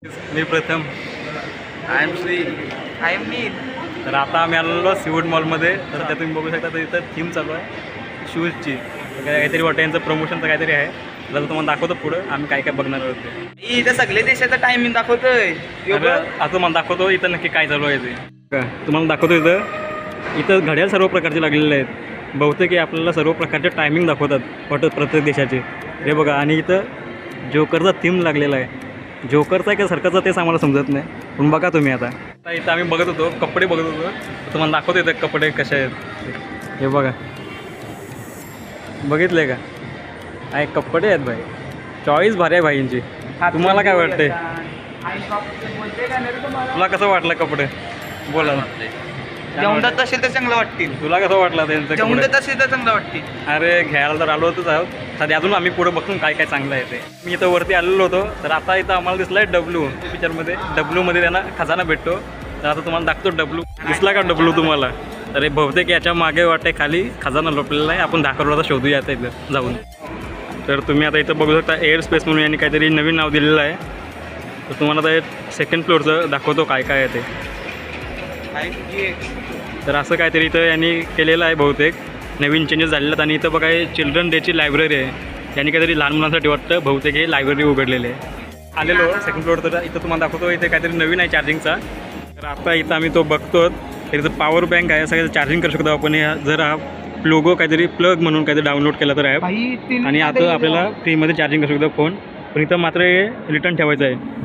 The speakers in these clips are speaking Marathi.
Me Pratham. I am Shri. I am Neel. तर आता आम्ही आलेलो सीवूड मॉलमध्ये. तर त्या तुम्ही बघू शकता, तर इथं थीम चालू आहे शूजची. काहीतरी वाटतं यांचं प्रमोशनचं काहीतरी आहे. तर तुम्हाला दाखवतो पुढं आम्ही काय काय बघणार आहोत ते. इथं सगळे देशाचा टायमिंग दाखवतोय. आता तुम्हाला दाखवतो इथं नक्की काय चालू आहे ते. तुम्हाला दाखवतो इथं घड्याळ सर्व प्रकारचे लागलेले आहेत. बहुतेक आपल्याला सर्व प्रकारचे टायमिंग दाखवतात प्रत्येक देशाचे. हे बघा, आणि इथं जोकरचा थीम लागलेला आहे. जोकरचा आहे का सरकारचा तेच आम्हाला समजत नाही, पण बघा तुम्ही. आता इथं आम्ही बघत होतो, कपडे बघत होतो. तुम्हाला दाखवतो इथं कपडे कसे आहेत. हे बघा, बघितले का? आहे कपडे आहेत भाई. चॉईस भारी आहे भाईंची. तुम्हाला काय वाटतंय? तुला कसं वाटलं कपडे? बोला ना. जेवणात असेल तर चांगलं वाटतील. तुला कसं वाटलं त्यांचं? जेवणात असेल तर चांगलं वाटतील. अरे घ्यायला तर आलो होतोच आहोत. सध्या अजून आम्ही पुढे बघून काय काय चांगलं आहे ते. मी इथं वरती आलेलो होतो. तर आता इथं आम्हाला दिसलं आहे डब्ल्यू पिक्चरमध्ये. डब्ल्यूमध्ये त्यांना खजाना भेटतो. तर आता तुम्हाला दाखवतो डब्ल्यू. दिसला का डब्ल्यू तुम्हाला? तर हे बहुतेक याच्या मागे वाटते खाली खजाना लपलेला आहे. आपण दाखवला शोधूया आता इथं जाऊन. तर तुम्ही आता इथं बघू शकता एअर स्पेस म्हणून यांनी काहीतरी नवीन नाव दिलेलं आहे. तर तुम्हाला आता सेकंड फ्लोअरचं दाखवतो काय काय आहे ते. तर असं काहीतरी इथं यांनी केलेलं आहे. बहुतेक नवीन चेंजेस झालेले आहेत. आणि इथं बघा चिल्ड्रन डेची लायब्ररी आहे. यांनी काहीतरी लहान मुलांसाठी वाटतं बहुतेक हे लायब्ररी उघडलेली आहे. आलेलो सेकंड फ्लोअर. तर इथं तुम्हाला दाखवतो इथे काहीतरी नवीन आहे चार्जिंगचा. तर आता इथं आम्ही तो बघतो. तर इथं पॉवर बँक आहे. सगळं चार्जिंग करू शकतो आपण. जर हा लोगो काहीतरी प्लग म्हणून काहीतरी डाउनलोड केला तर ॲप. आणि आता आपल्याला फ्रीमध्ये चार्जिंग करू शकतो फोन. पण इथं मात्र हे रिटर्न ठेवायचं आहे.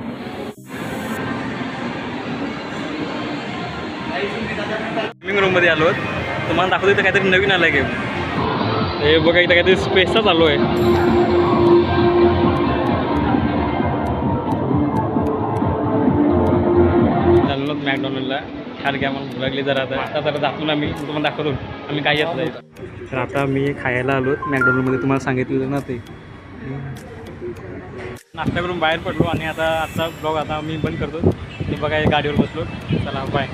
गेमिंग रूममध्ये आलो. तुम्हाला दाखवतो इथं काहीतरी नवीन आलं आहे गेम. हे बघा, इथं काहीतरी स्पेसचा चालू आहे. चाललो मॅकडॉनल्डला. कारण की आम्हाला भूक लागली जरा. आता जरा दाखवून आम्ही तुम्हाला दाखवतो आम्ही काय येत नाही. तर आता मी खायला आलो मॅकडॉनल्डमध्ये. तुम्हाला सांगितलेलं ना ते. नाश्ता करून बाहेर पडलो. आणि आता आजचा ब्लॉग आता मी बंद करतो. ते बघा गाडीवर बसलो. चला बाय.